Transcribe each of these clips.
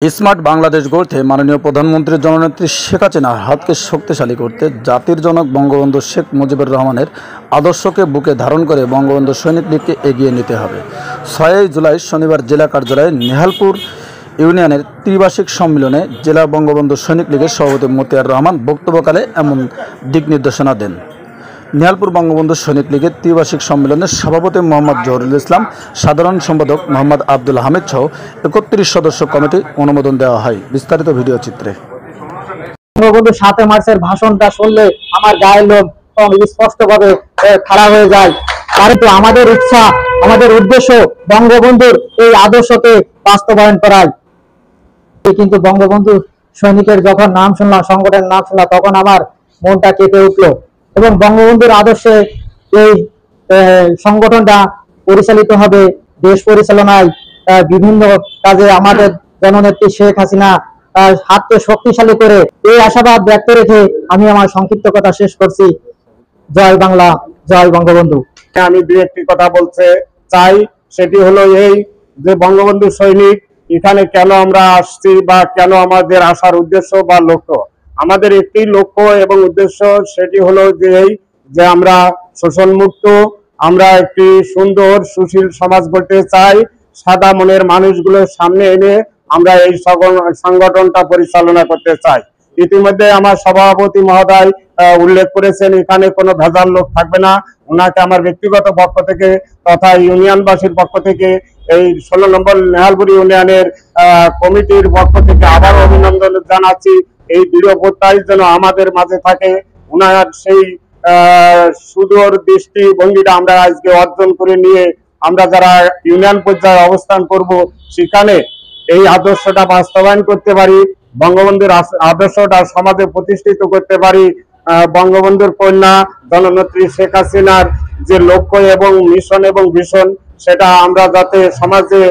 Smart Bangladesh গড়তে মাননীয় প্রধানমন্ত্রী জননেত্রী শেখ হাসিনার হাতকে শক্তিশালী করতে জাতির জনক বঙ্গবন্ধু শেখ মুজিবুর রহমানের আদর্শকে বুকে ধারণ করে বঙ্গবন্ধু সৈনিক লীগকে এগিয়ে নিতে হবে। 6 জুলাই শনিবার জেলা কার্যালয়ে নেহালপুর ইউনিয়নের ত্রিবার্ষিক সম্মেলনে জেলা বঙ্গবন্ধু সৈনিক লীগের সভাপতি মতিয়ার রহমান বক্তব্যকালে এমন দিক নির্দেশনা দেন। নেহালপুর বঙ্গবন্ধু সৈনিক লীগের ত্রিবার্ষিক সম্মেলনের সভাপতি মোহাম্মদ জহুরুল ইসলাম, সাধারণ সম্পাদক মোহাম্মদ আব্দুল হামিদ সহ 31 সদস্য কমিটি অনুমোদন দেওয়া হয়। বিস্তারিত ভিডিও চিত্রে। বঙ্গবন্ধু 7 মার্চের ভাষণটা শুনলে আমার গায়ের লোম স্পষ্টভাবে খাড়া হয়ে যায়। কিন্তু আমাদের ইচ্ছা, আমাদের উদ্দেশ্য বঙ্গবন্ধুর এই আদর্শকে বাস্তবায়ন করাই। কিন্তু বঙ্গবন্ধু সৈনিকের যখন নাম শুনলাম, সংগঠনের নাম শুনলাম, তখন আমার মনটা কেঁপে উঠলো এবং বঙ্গবন্ধুর আদর্শে এই সংগঠনটা পরিচালিত হবে। দেশ পরিচালনায় বিভিন্ন কাজে আমাদের জননেত্রী শেখ হাসিনা হাতকে শক্তিশালী করে, এই আশাবাদ ব্যক্ত রেখে আমি আমার সংক্ষিপ্ত কথা শেষ করছি। জয় বাংলা, জয় বঙ্গবন্ধু। আমি দু একটি কথা বলতে চাই, সেটি হলো এই যে বঙ্গবন্ধু সৈনিক এখানে কেন আমরা আসছি বা কেন আমাদের আসার উদ্দেশ্য বা লক্ষ্য। আমাদের একটি লক্ষ্য এবং উদ্দেশ্য, সেটি হলো যে আমরা শোষণ মুক্ত, আমরা একটি সুন্দর সুশীল সমাজ গড়তে চাই। সাদা মনের মানুষগুলোর সামনে এনে আমরা এই সংগঠনটা পরিচালনা করতে চাই। ইতিমধ্যে আমার সভাপতি মহোদয় উল্লেখ করেছেন এখানে কোনো ভেজাল লোক থাকবে না। ওনাকে আমার ব্যক্তিগত পক্ষ থেকে তথা ইউনিয়নবাসীর পক্ষ থেকে, এই 16 নম্বর নেহালপুর ইউনিয়নের কমিটির পক্ষ থেকে আবার অভিনন্দন জানাচ্ছি। এই দৃঢ় প্রত্যয় যেন আমাদের মাঝে থাকে। ওনার সেই সুদূর দৃষ্টিভঙ্গিটা আমরা আজকে অর্জন করে নিয়ে আমরা যারা ইউনিয়ন পর্যায়ে অবস্থান করব, সেখানে এই আদর্শটা বাস্তবায়ন করতে পারি, বঙ্গবন্ধুর আদর্শটা সমাজে প্রতিষ্ঠিত করতে পারি। বঙ্গবন্ধুর কন্যা জননেত্রী শেখ হাসিনার যে লক্ষ্য এবং মিশন এবং ভিশন, সেটা আমরা যাতে সমাজে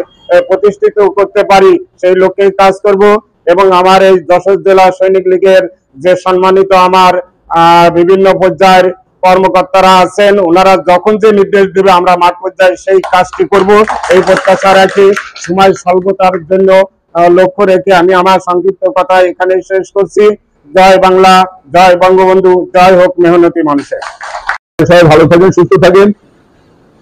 প্রতিষ্ঠিত করতে পারি, সেই লক্ষ্যেই কাজ করব। এবং আমার এই যশোর জেলা সৈনিক লীগের যে সম্মানিত আমার বিভিন্ন পর্যায়ের কর্মকর্তারা আছেন, ওনারা যখন যে নির্দেশ দেবে আমরা মাঠ পর্যায়ে সেই কাজটি করব, এই প্রত্যাশা রাখি। সময় স্বল্পতার জন্য লক্ষ্য রেখে আমি আমার সংক্ষিপ্ত কথা এখানে শেষ করছি। জয় বাংলা, জয় বঙ্গবন্ধু, জয় হোক মেহনতি মানুষের। সবাই ভালো থাকেন, সুস্থ থাকেন।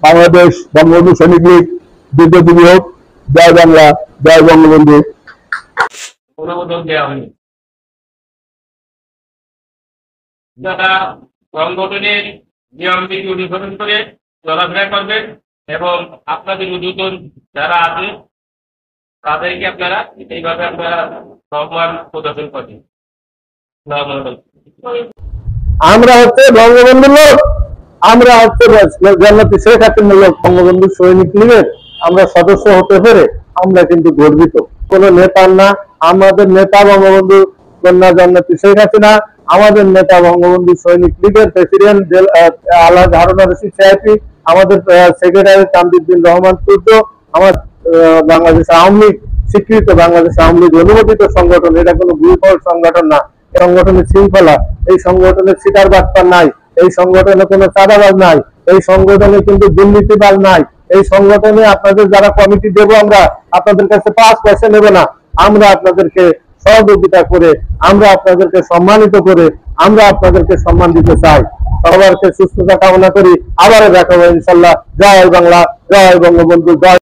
বাংলাদেশ বঙ্গবন্ধু সৈনিক লীগ দীর্ঘজীবী হোক। জয় বাংলা, জয় বঙ্গবন্ধু। অনুমোদন দেওয়া হয়নি। যারা সংগঠনের নিয়মনীতি অনুসরণ করে চলাফেরা করবেন এবং আপনাদের ঊর্ধ্বতন যারা আছে তাদেরকে আপনারা এইভাবে আপনারা সম্মান প্রদর্শন করবেন। আমরা হচ্ছে বঙ্গবন্ধুর লোক, আমরা হচ্ছে জননেত্রী শেখ হাসিনার লোক। বঙ্গবন্ধু সৈনিক লীগের আমরা সদস্য হতে পেরে আমরা কিন্তু গর্বিত। কোন নেতার না, আমাদের নেতা বঙ্গবন্ধু কন্যা জননেত্রী শেখ হাসিনা, আমাদের নেতা বঙ্গবন্ধু সৈনিক লীগের প্রেসিডেন্ট আলহাজ হারুন রশিদ সাহেবী, আমাদের সেক্রেটারি তামজিদ্দিন রহমান টুডু, আমার বাংলাদেশ আওয়ামী লীগ স্বীকৃত, বাংলাদেশ আওয়ামী লীগ অনুমোদিত সংগঠন। এটা কোনো গ্রুপল সংগঠন না। সংগঠনের শৃঙ্খলা, এই সংগঠনের শিকার বাটপার নাই, এই সংগঠনে কোনো চাঁদাবাজ নাই, এই সংগঠনে কিন্তু দুর্নীতিবাজ নাই। এই সংগঠনে আপনাদের যারা কমিটি দেব, আমরা আপনাদের কাছে 5 পয়সা নেব না। আমরা আপনাদেরকে সহযোগিতা করে, আমরা আপনাদেরকে সম্মানিত করে, আমরা আপনাদেরকে সম্মান দিতে চাই। সবারকে সুস্থতা কামনা করি। আবারও দেখা হবে ইনশাল্লাহ। জয় বাংলা, জয় বঙ্গবন্ধু, জয়।